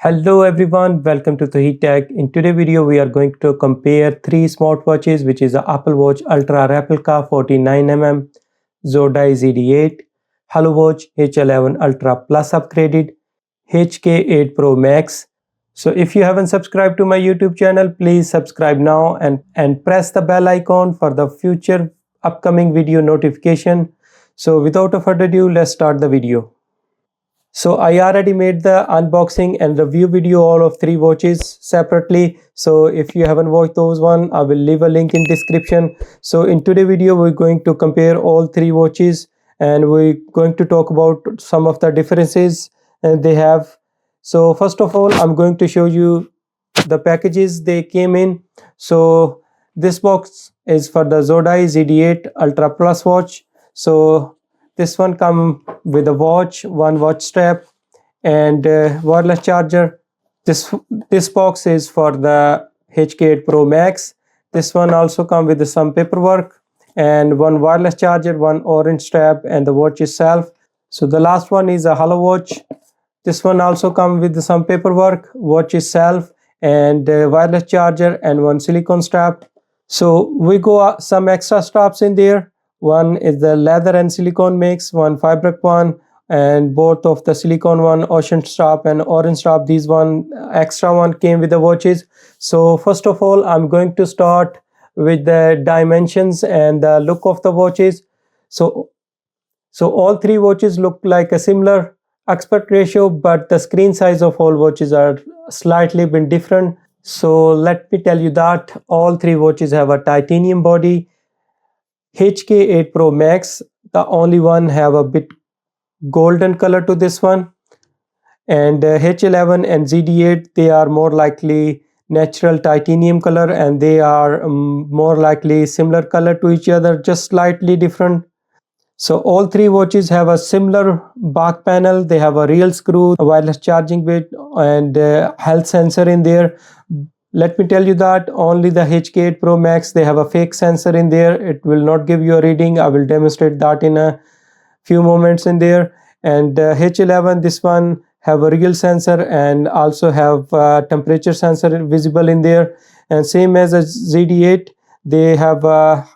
Hello everyone, welcome to Towheed Tech. In today's video, we are going to compare three smartwatches, which is the Apple Watch Ultra Replica 49mm, Zodia ZD8, Apple Watch H11 Ultra Plus upgraded, Hk8 Pro Max. So if you haven't subscribed to my YouTube channel, please subscribe now and press the bell icon for the future upcoming video notification. So without further ado, let's start the video. So I already made the unboxing and review video all of three watches separately. So if you haven't watched those one, I will leave a link in description. So in today's video, we're going to compare all three watches and we're going to talk about some of the differences they have. So first of all, I'm going to show you the packages they came in. So this box is for the Zodia ZD8 Ultra Plus watch. So this one come with a watch, one watch strap, and wireless charger. This box is for the Hk8 Pro Max. This one also come with some paperwork and one wireless charger, one orange strap, and the watch itself. So the last one is a Hollow watch. This one also come with some paperwork, watch itself, and wireless charger, and one silicone strap. So we got some extra straps in there. One is the leather and silicone mix, one fabric one, and both of the silicone one, ocean strap and orange strap. These one extra one came with the watches. So first of all, I'm going to start with the dimensions and the look of the watches. So all three watches look like a similar aspect ratio, but the screen size of all watches are slightly bit different. So let me tell you that all three watches have a titanium body. Hk8 Pro Max, the only one have a bit golden color to this one, and H11 and ZD8, they are more likely natural titanium color, and they are more likely similar color to each other, just slightly different. So all three watches have a similar back panel. They have a real screw, a wireless charging bit, and health sensor in there. Let me tell you that only the Hk8 Pro Max, they have a fake sensor in there. It will not give you a reading. I will demonstrate that in a few moments in there. And H11, this one have a real sensor and also have temperature sensor visible in there. And same as a ZD8, they have a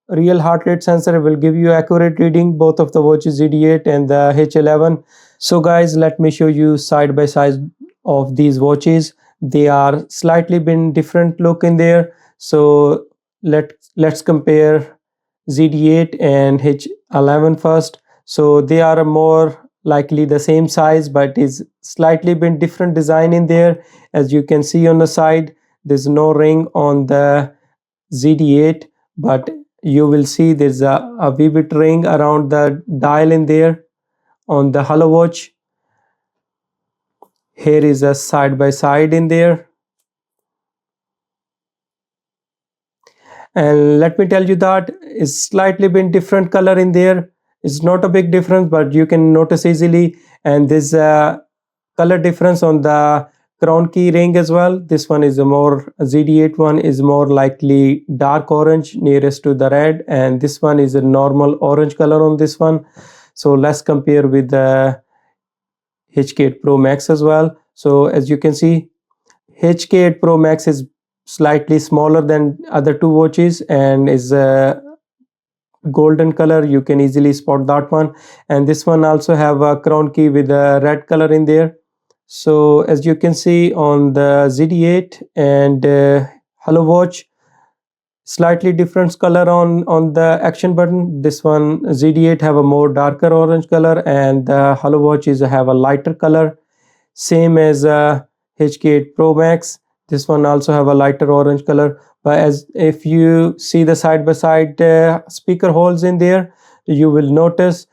real heart rate sensor, will give you accurate reading, both of the watches, ZD8 and the H11. So guys, let me show you side by side of these watches. They are slightly been different look in there. So let's compare ZD8 and H11 first. So they are more likely the same size, but is slightly been different design in there. As you can see on the side, there's no ring on the ZD8, but you will see there's a wee bit ring around the dial in there on the Hollow watch. Here is a side by side in there. And let me tell you that is slightly been different color in there. It's not a big difference, but you can notice easily. And there's a color difference on the crown key ring as well. This one is a more, ZD8 one is more likely dark orange nearest to the red, and this one is a normal orange color on this one. So let's compare with the Hk8 Pro Max as well. So as you can see, Hk8 Pro Max is slightly smaller than other two watches and is a golden color. You can easily spot that one. And this one also have a crown key with a red color in there. So as you can see on the ZD8 and Hollow watch, slightly different color on the action button. This one ZD8 have a more darker orange color, and the Hollow watch is have a lighter color, same as Hk8 Pro Max. This one also have a lighter orange color. But as if you see the side by side speaker holes in there, you will notice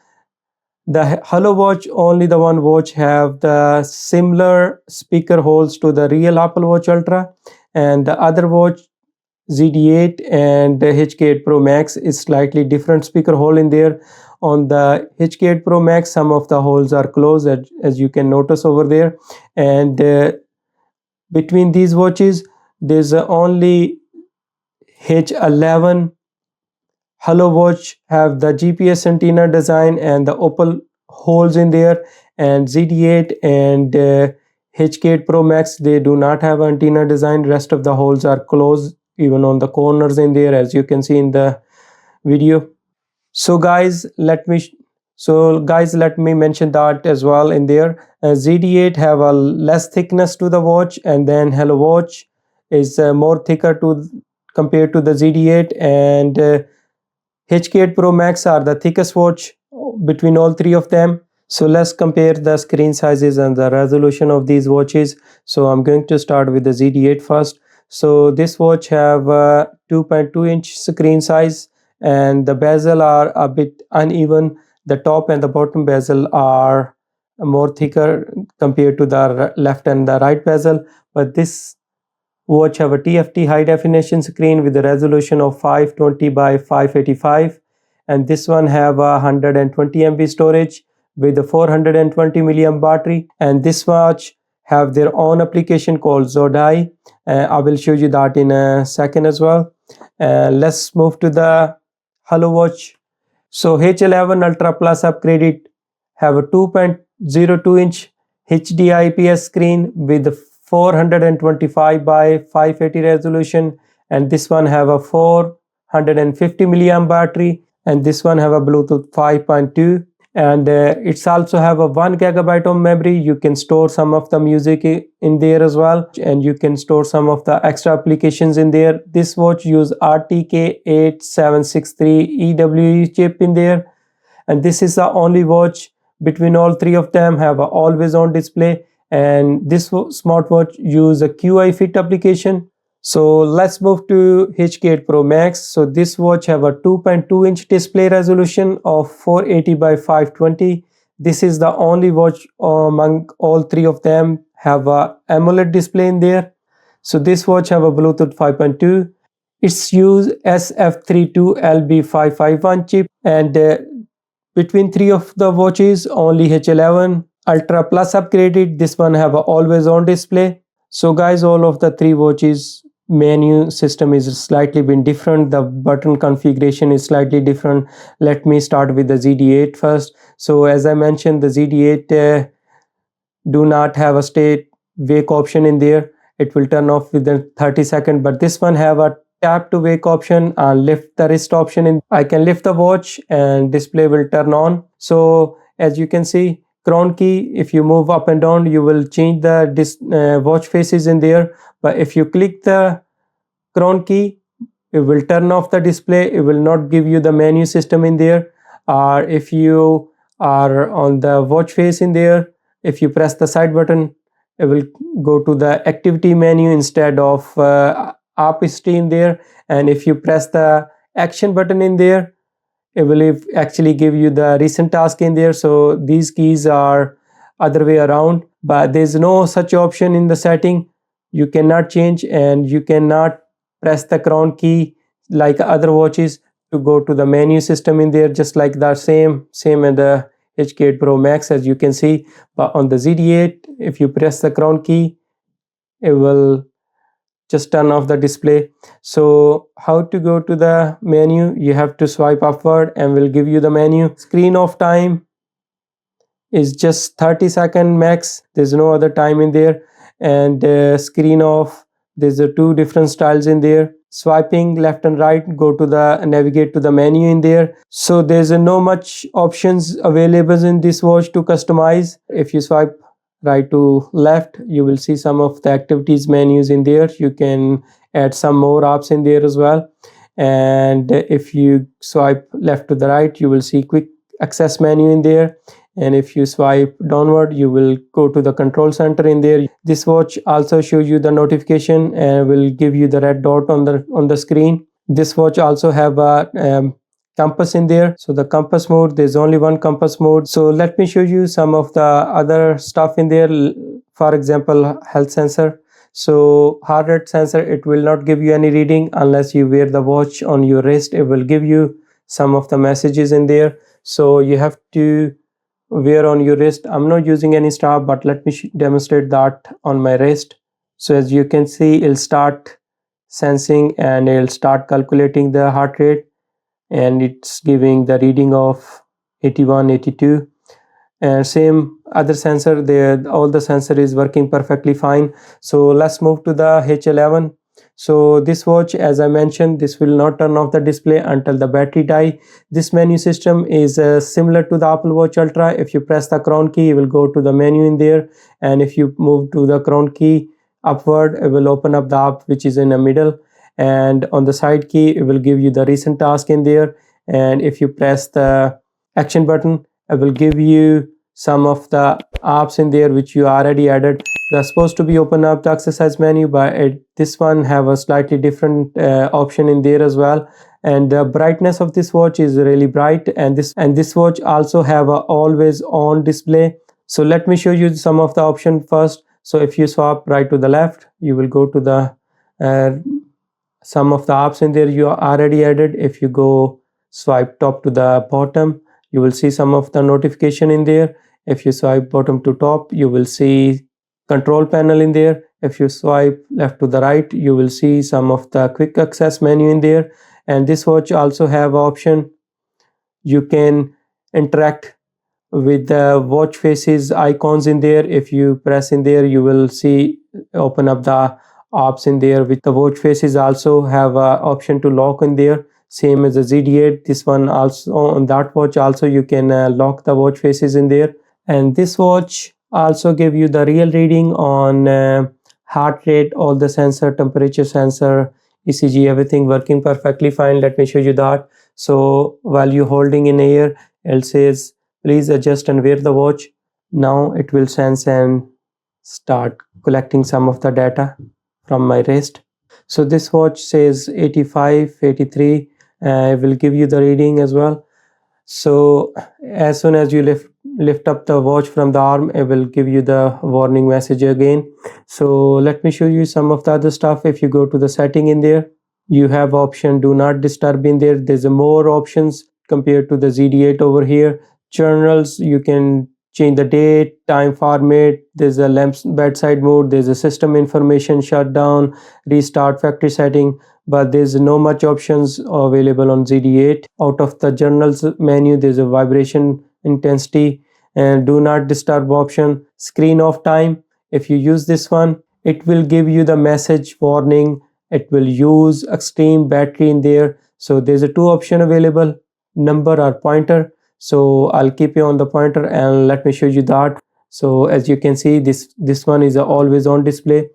the Hollow watch, only the one watch have the similar speaker holes to the real Apple Watch Ultra, and the other watch ZD8 and the Hk8 Pro Max is slightly different speaker hole in there. On the Hk8 Pro Max, some of the holes are closed, as you can notice over there. And between these watches, there's only H11 Hollow watch have the GPS antenna design and the opal holes in there, and ZD8 and Hk8 Pro Max, they do not have antenna design. Rest of the holes are closed, even on the corners in there, as you can see in the video. So guys, let me mention that as well in there. ZD8 have a less thickness to the watch, and then Hello Watch is more thicker to compared to the ZD8, and Hk8 Pro Max are the thickest watch between all three of them. So let's compare the screen sizes and the resolution of these watches. So I'm going to start with the ZD8 first. So this watch have a 2.2-inch screen size, and the bezel are a bit uneven. The top and the bottom bezel are more thicker compared to the left and the right bezel, but this watch have a TFT high definition screen with a resolution of 520 by 585, and this one have a 120 MB storage with a 420 milliamp battery, and this watch have their own application called Zodia. I will show you that in a second as well. Let's move to the Hello Watch. So H11 Ultra Plus upgraded have a 2.02-inch HD IPS screen with 425 by 580 resolution, and this one have a 450 milliamp battery, and this one have a Bluetooth 5.2, and it's also have a 1 GB of memory. You can store some of the music in there as well, and you can store some of the extra applications in there. This watch use Hk8 EWE chip in there, and this is the only watch between all three of them have a always on display, and this smartwatch use a QI fit application. So let's move to Hk8 Pro Max. So this watch have a 2.2-inch display resolution of 480 by 520. This is the only watch among all three of them have a AMOLED display in there. So this watch have a Bluetooth 5.2. It's use SF32LB551 chip, and between three of the watches, only H11 Ultra Plus upgraded. This one have a always on display. So guys, all of the three watches menu system is slightly been different. The button configuration is slightly different. Let me start with the ZD8 first. So as I mentioned, the ZD8 do not have a stay wake option in there. It will turn off within 30 seconds, but this one have a tap to wake option and lift the wrist option. In I can lift the watch and display will turn on. So as you can see, crown key, if you move up and down, you will change the watch faces in there, but if you click the crown key, it will turn off the display. It will not give you the menu system in there. Or if you are on the watch face in there, if you press the side button, it will go to the activity menu instead of app history in there. And if you press the action button in there, it will actually give you the recent task in there. So these keys are other way around, but there's no such option in the setting. You cannot change, and you cannot press the crown key like other watches to go to the menu system in there, just like the same in the Hk8 Pro Max, as you can see. But on the ZD8, if you press the crown key, it will just turn off the display. So how to go to the menu? You have to swipe upward and will give you the menu. Screen off time is just 30 seconds max. There's no other time in there. And screen off, there's two different styles in there. Swiping left and right, go to the navigate to the menu in there. So there's no much options available in this watch to customize. If you swipe right to left, you will see some of the activities menus in there. You can add some more apps in there as well. And if you swipe left to the right, you will see quick access menu in there. And if you swipe downward, you will go to the control center in there. This watch also shows you the notification and will give you the red dot on the screen. This watch also have a compass in there. So the compass mode, there's only one compass mode. So let me show you some of the other stuff in there. For example, health sensor. So heart rate sensor, it will not give you any reading unless you wear the watch on your wrist. It will give you some of the messages in there. So you have to wear on your wrist. I'm not using any strap, but let me demonstrate that on my wrist. So as you can see, it'll start sensing and it'll start calculating the heart rate, and it's giving the reading of 81, 82. And same other sensor there, all the sensor is working perfectly fine. So let's move to the H11. So this watch, as I mentioned, this will not turn off the display until the battery die. This menu system is similar to the Apple Watch Ultra. If you press the crown key, you will go to the menu in there, and if you move to the crown key upward, it will open up the app which is in the middle, and on the side key it will give you the recent task in there, and if you press the action button, it will give you some of the apps in there which you already added. They're supposed to be open up the exercise menu, but this one have a slightly different option in there as well. And the brightness of this watch is really bright, and this watch also have a always on display. So let me show you some of the option first. So if you swap right to the left, you will go to the some of the apps in there you already added. If you go swipe top to the bottom, you will see some of the notification in there. If you swipe bottom to top, you will see control panel in there. If you swipe left to the right, you will see some of the quick access menu in there. And this watch also have option you can interact with the watch faces icons in there. If you press in there, you will see open up the apps in there with the watch faces. Also have a option to lock in there, same as the ZD8. This one also, on that watch also you can lock the watch faces in there. And this watch also give you the real reading on heart rate, all the sensor, temperature sensor, ECG, everything working perfectly fine. Let me show you that. So while you holding in air, it says please adjust and wear the watch. Now it will sense and start collecting some of the data from my wrist. So this watch says 85, 83. I will give you the reading as well. So as soon as you lift up the watch from the arm, it will give you the warning message again. So let me show you some of the other stuff. If you go to the setting in there, you have option do not disturb in there. There's more options compared to the ZD8 over here. Journals, you can change the date, time format. There's a lamps bedside mode. There's a system information, shutdown, restart, factory setting, but there's no much options available on ZD8. Out of the journals menu, there's a vibration intensity and do not disturb option, screen off time. If you use this one, it will give you the message warning. It will use extreme battery in there. So there's a two option available, number or pointer. So I'll keep you on the pointer and let me show you that. So as you can see, this one is a always on display,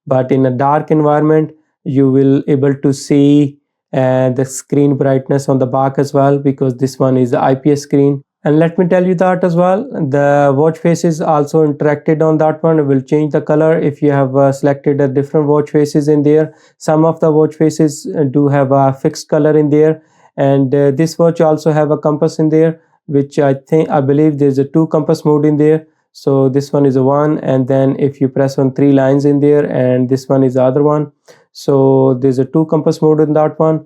but in a dark environment you will able to see the screen brightness on the back as well, because this one is the IPS screen. And let me tell you that as well, the watch faces also interacted on that one. It will change the color if you have selected a different watch faces in there. Some of the watch faces do have a fixed color in there, and this watch also have a compass in there, which I believe there's a two compass mode in there. So this one is a one, and then if you press on three lines in there, and this one is the other one. So there's a two compass mode in that one.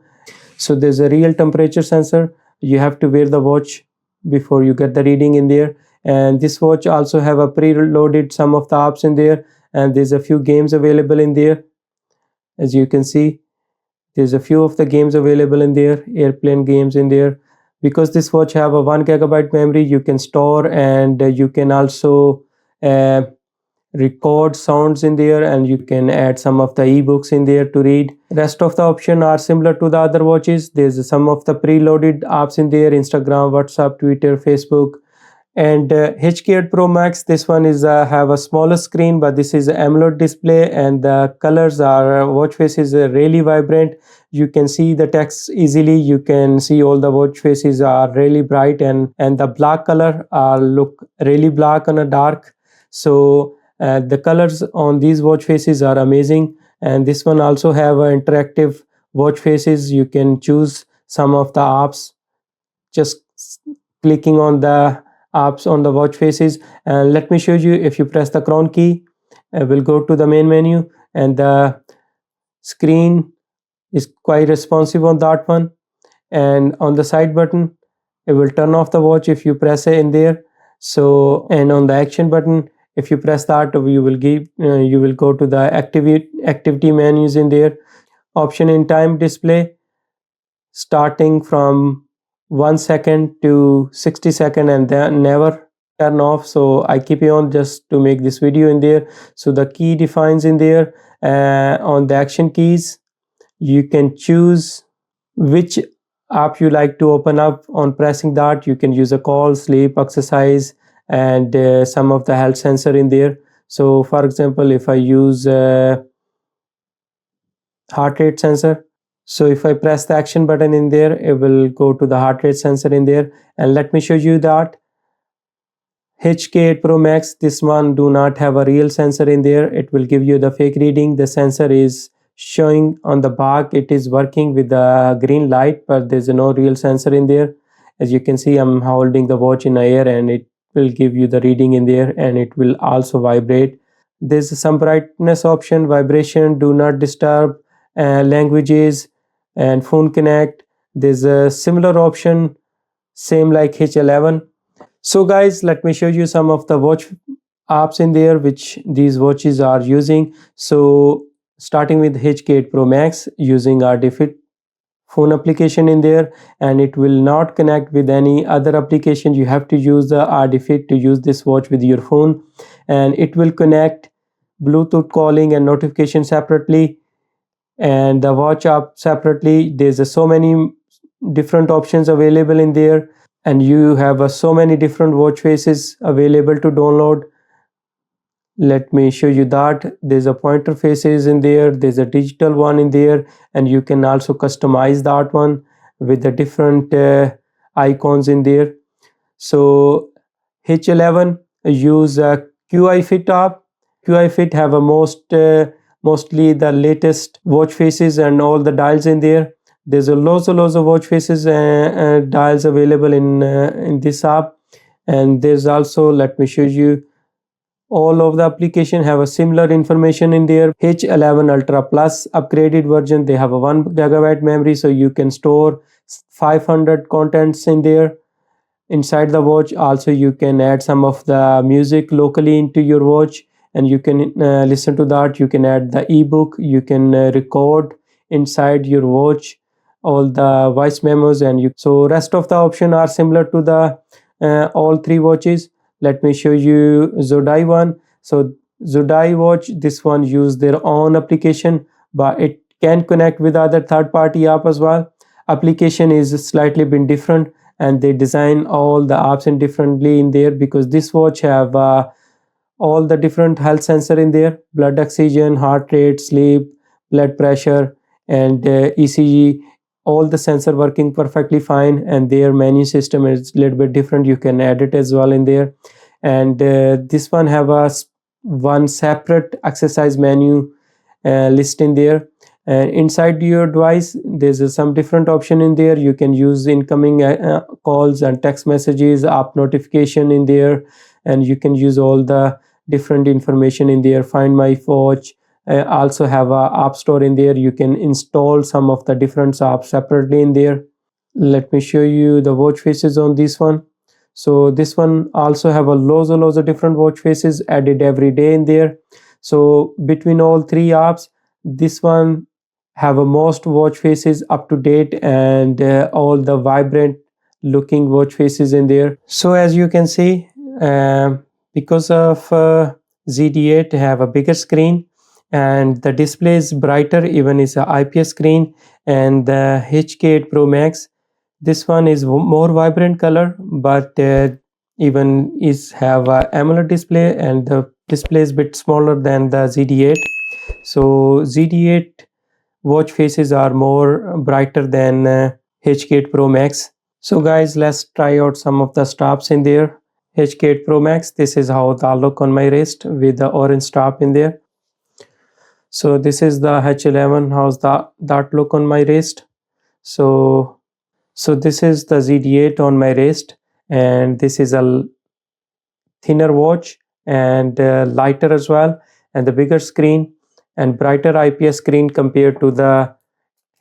So there's a real temperature sensor. You have to wear the watch before you get the reading in there. And this watch also have a preloaded some of the apps in there, and there's a few games available in there. As you can see, there's a few of the games available in there, airplane games in there. Because this watch have a 1 GB memory, you can store, and you can also record sounds in there, and you can add some of the ebooks in there to read. Rest of the option are similar to the other watches. There's some of the preloaded apps in there, Instagram, WhatsApp, Twitter, Facebook. And Hk8 Pro Max, this one is have a smaller screen, but this is AMOLED display, and the colors are watch face is really vibrant. You can see the text easily. You can see all the watch faces are really bright, and the black color look really black on a dark. So the colors on these watch faces are amazing. And this one also have interactive watch faces. You can choose some of the apps just clicking on the apps on the watch faces. And let me show you, if you press the crown key, we'll go to the main menu, and the screen is quite responsive on that one. And on the side button, it will turn off the watch if you press it in there. So, and on the action button, if you press that, you will go to the activity menus in there. Option in time display, starting from 1 second to 60 seconds, and then never. turn off, so I keep it on just to make this video in there. So the key defines in there. On the action keys, you can choose which app you like to open up. On pressing that, you can use a call, sleep, exercise, and some of the health sensor in there. So for example, if I use heart rate sensor, so if I press the action button in there, it will go to the heart rate sensor in there. And let me show you that Hk8 Pro Max, this one do not have a real sensor in there. It will give you the fake reading. The sensor is showing on the back, it is working with the green light, but there's no real sensor in there. As you can see, I'm holding the watch in the air and it will give you the reading in there, and it will also vibrate. There's some brightness option, vibration, do not disturb, languages, and phone connect. There's a similar option, same like H11. So guys, let me show you some of the watch apps in there which these watches are using. So starting with Hk8 Pro Max, using our Defit phone application in there, and it will not connect with any other application. You have to use the RDFit to use this watch with your phone, and it will connect Bluetooth calling and notification separately, and the watch app separately. There's so many different options available in there, and you have so many different watch faces available to download. Let me show you that. There's a pointer faces in there, there's a digital one in there, and you can also customize that one with the different icons in there. So H11 use a QI Fit app. QI Fit have a mostly the latest watch faces and all the dials in there. There's a lots of watch faces and dials available in this app. And there's also, let me show you, all of the application have a similar information in there. H11 Ultra Plus upgraded version, they have a 1 GB memory, so you can store 500 contents in there inside the watch. Also, you can add some of the music locally into your watch, and you can listen to that. You can add the ebook, you can record inside your watch all the voice memos, and so rest of the option are similar to the all three watches. Let me show you Zodia one. So Zodia watch, this one use their own application, but it can connect with other third-party app as well. Application is slightly bit different, and they design all the apps in differently in there, because this watch have all the different health sensor in there: blood oxygen, heart rate, sleep, blood pressure, and ECG. All the sensor working perfectly fine, and their menu system is a little bit different. You can add it as well in there. And this one have a one separate exercise menu list in there. And inside your device, there's some different option in there. You can use incoming calls and text messages, app notification in there, and you can use all the different information in there. Find my watch. Also have a app store in there. You can install some of the different apps separately in there. Let me show you the watch faces on this one. So this one also have a lots of different watch faces added every day in there. So between all three apps, this one have a most watch faces up to date, and all the vibrant looking watch faces in there. So as you can see, because of ZD8 have a bigger screen, and the display is brighter, even is a IPS screen. And the Hk8 Pro Max, this one is more vibrant color, but even is have a AMOLED display, and the display is a bit smaller than the ZD8. So ZD8 watch faces are more brighter than Hk8 Pro Max. So guys, let's try out some of the straps in there. Hk8 Pro Max, this is how they look on my wrist with the orange strap in there. So this is the H11, how's that look on my wrist. So this is the ZD8 on my wrist, and this is a thinner watch, and lighter as well, and the bigger screen and brighter IPS screen compared to the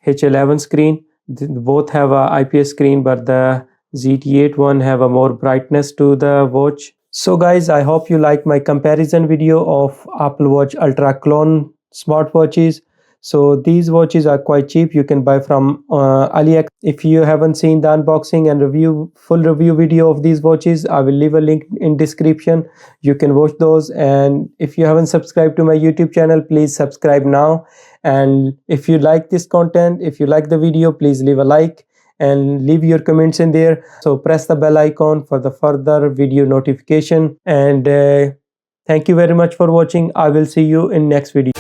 H11 screen. Both have a IPS screen, but the ZD8 one have a more brightness to the watch. So guys, I hope you like my comparison video of Apple Watch Ultra Clone smartwatches. So these watches are quite cheap. You can buy from AliExpress. If you haven't seen the unboxing and full review video of these watches, I will leave a link in description. You can watch those. And if you haven't subscribed to my YouTube channel, please subscribe now. And if you like this content, if you like the video, please leave a like and leave your comments in there. So press the bell icon for the further video notification. And thank you very much for watching. I will see you in next video.